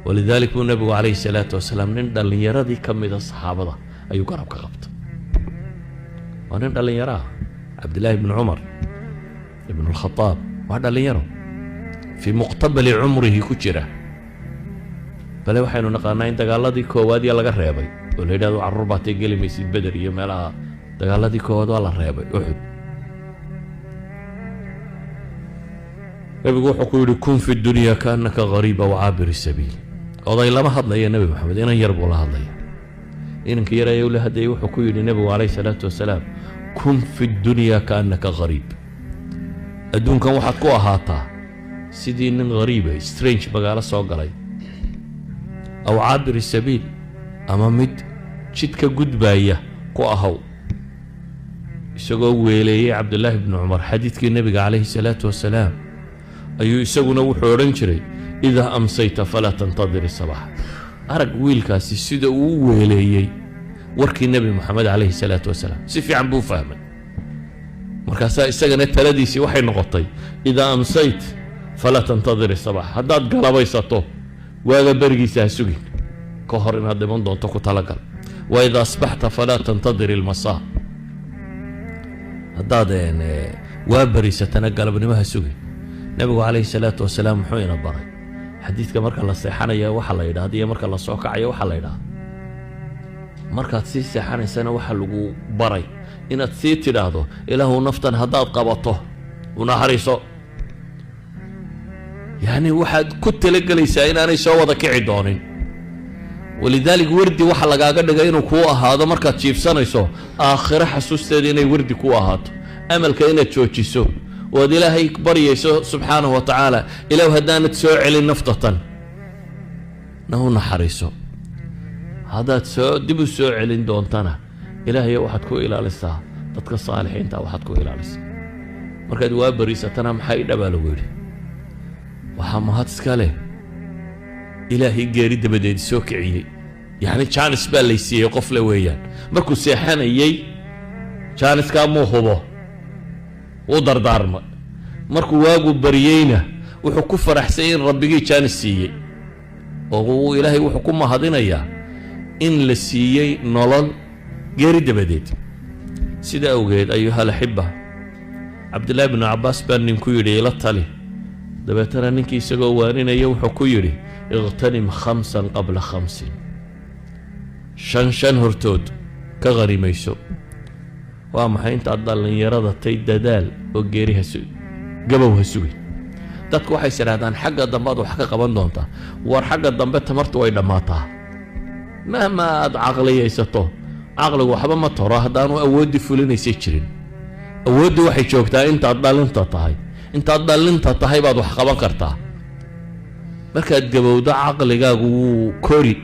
ولذلك النبي عليه الصلاة والسلام نندل يردي كم من الصحابة أي قرب كغبط ونندل يراه عبد الله بن عمر ابن الخطاب وهذا اللي يرى في مقتبل عمره كجرة فلو حين نقلنا إن تقالدي كواد يلا قريبي وليدا عربات يقلي ميسيد بدر يملا تقالدي كواد والله ريبي أحد يبقوا حقول كن في الدنيا كأنك غريب وعابر السبيل قضي لما هضنا يا نبي محمد إنا يرب ولا هضنا إنك يرى يولي هدي وحقول النبي عليه الصلاة والسلام كن في الدنيا كأنك غريب أدونك واحد كوا هاتا سيدين غريبة سترينج بقالة سوقلي أو عابر السبيل أما مد شتك قد باية كوا هو يسقوا ويلي عبد الله بن عمر حديث النبي عليه الصلاة والسلام أيو يسقوا نوح ورنشري إذا أمسيت فلا تنتظر الصباح أرق ويل كاسي سيدو ويلي وركي النبي محمد عليه الصلاة والسلام سيفي عم بو فهمن مركاسا إساقنا التلديسي وحي نغطي إذا أمسيت فلا تنتظر الصباح هداد قلبي ساتو وإذا برقي ساسوكي كهرين هذا من دون تقو تلقل وإذا أصبحت فلا تنتظر المساء هداد يعني وابري ستنقل ابن مهسوكي نبي عليه الصلاة والسلام حوين البري حديث كمرك الله سيحانا يا وحلا يدا هدي مرك الله سوكا يا وحلا يدا مركات سي سيحانا سنة وحلقو بري inaad sii tidhaahdo ilaahu naftan haddaad qabato unaxariiso yani waxaad ku talagelaysaa inaanay soo wada kici doonin walidaalika wardi waxa lagaaga dhigay inuu kuu ahaado markaad jiibsanayso aakhiro xasuusteeda inay wardi kuu ahaato amalka inaad joojiso ood ilaahay baryayso subxaanahu wa tacaala ilaahu haddaanad soo celin naftatan nahu naxariiso haddaad dib u soo celin doontana إلهي واحد كو إلى لسه تذكر الصالحين تا واحد كو إلى لسه مركز وابريسة تنام حي دبالو ويلي وحامهات سكاله إلهي قريد بدأ سوكعي يعني كان سبال ليسيه قفل ويان مركز سيحان يي كان سكامو هو ودر دارما مركز واقو بريينه وحكو فرح سين ربي كان السيي وهو إلهي وحكو ما هذين إياه إن لسيي نلال غير دبديد سيدا اوغيد ايها الاحبه عبد الله بن عباس بن نكو يري لا تالي دبتنا نكي سغو وانينيا وحو كو يري اغتنم 5 قبل 5 شن هرتود كغريميسو وما انت عدل يرada tay dadaal oo geeriha soo gabowha sugi dadku waxay siraadaan xagga dambe wax ka qaban doonta war xagga dambe tamartu way dhamaataa mahma ad aqliyaysato عقلك وحبا ما ترى هدانو أودي فلين يسيجرين أودي وحي جوكتا انت عدالنتا تاهي انت عدالنتا تاهي بعد وحقبا كرتا مركا تقبودا عقلك كوري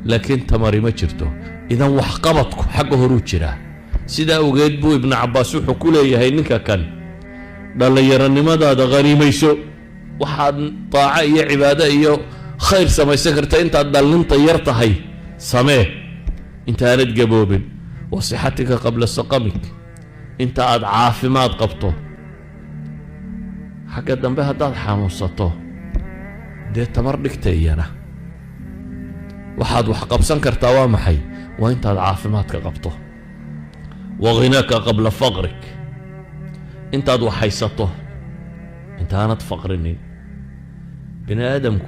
لكن تماري ما جرتو إذا وحقبتك حق هروج جرا سيدا وقيد بو ابن عباس وحكو لي هاي نكا كان دال يراني ماذا دا غريميسو وحاد طاعة إيا عبادة إيا خير سماي سكرتا انت عدالنتا يرتهي سماه انت هارد قبوبين وصحتك قبل سقمك انت عاد عافمات قبطه حقا دنبها داد حاموسته دي تمردك تيانا وحاد وحقب سنكر توامحي وانت عاد عافمات قبطه وغناك قبل فقرك انت عاد وحيسته انت هانت فقرني بني ادمكو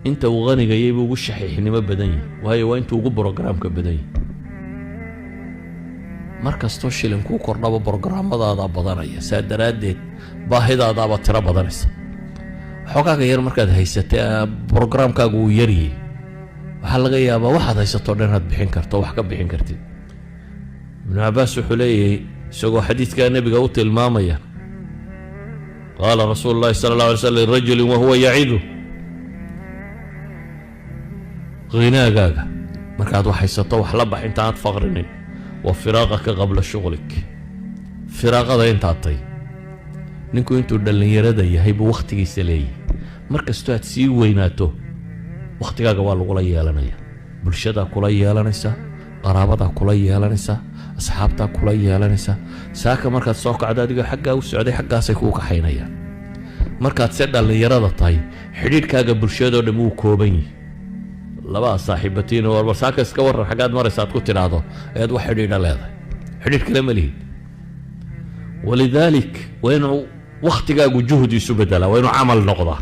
انت وغني جايب وش حيحني ما بدني وهي وانت وجو بروجرام كبدني مركز توشيلن كو كورنابا بروجرام هذا بدنيا سادراديد باهدا هذا ترى بدنيس xogaa yar markaad haysatay programkaagu uu yariyay waxa laga yaabaa waxaad haysato dhan aad bixin karto wax ka bixin kartid ibn Abbas wuxuu leeyahay isagoo xadiiska nabiga u tilmaamaya قال رسول الله صلى الله عليه وسلم للرجل وهو يعيده غناغاغا markaad wax haysato wax la bax inta aad faqrinin وفراغك قبل شغلك فراغada inta tay ninku intuu dhalinyarada yahay buu waqtigiisa leeyahay markastoo aad sii weynaato waqtigaaga waa lagu la yeelanaya bulshada kula yeelanaysa qaraabada kula yeelanaysa asxaabta kula yeelanaysa saaka markaad soo kacdo adiga xagga u socday xaggaas ay ku kaxaynayaan markaad si dhalinyarada tahay xidhiidhkaaga bulshadoo dhan wuu kooban yahay labaa saaxiibatiin oo warsaaka iska waran xaggaad maraysaad ku tidhaahdo ayaad wax xidhiidha leedahay xidhiidh kale ma lihid walidaalik waa inuu wakhtigaagu juhdi isu bedelaa waa inuu camal noqdaa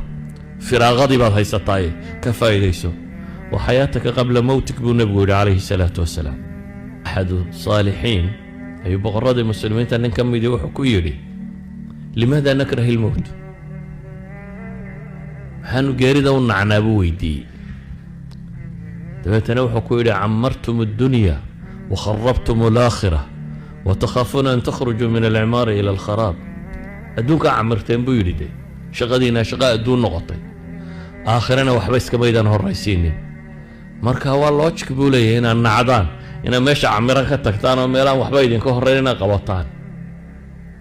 firaaqadii baad haysataaye ka faa'iidayso wa xayaataka qabla mowtik buu nebigu yidhi calayhi salaatu wasalaam axadu saalixiin ayuu boqorradii muslimiinta nin ka midii wuxuu ku yidhi limaada nakrahi ilmowt maxaanu geerida u nacnaa buu weydiiyey dabeetana wuxuu ku yidhi camartum addunya wakharabtum alaakhira watakhaafuna an takhrujuu min alcimaari ila alkharaab adduunkaa camirteen buu yidhi de shaqadiina shaqa adduun noqotay aakhirana waxba iskamaydaan horraysiinin marka waa logic buu leeyahay inaad nacdaan inaad meesha camiran ka tagtaan oo meelaan waxba idinka horrayn inaad qabataan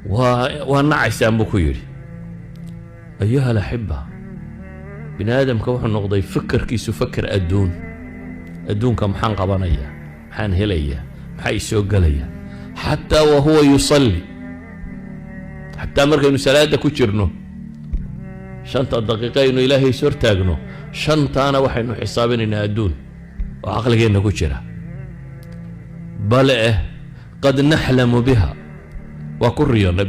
waa nacaysaan buu ku yidhi ayuha alaxiba bini aadamka wuxuu noqday fakarkiisu fakar adduunka maxaan qabanayaa maxaan helayaa maxaa isoo gelayaa xataa wa huwa yusalli xataa markaynu salaada ku jirno 5 daqiiqo aynu ilaahay is hortaagno 5taana waxaynu xisaabinaynaa adduun oo caqligeenna ku jira bale qad naxlamu biha waa ku riyoonnay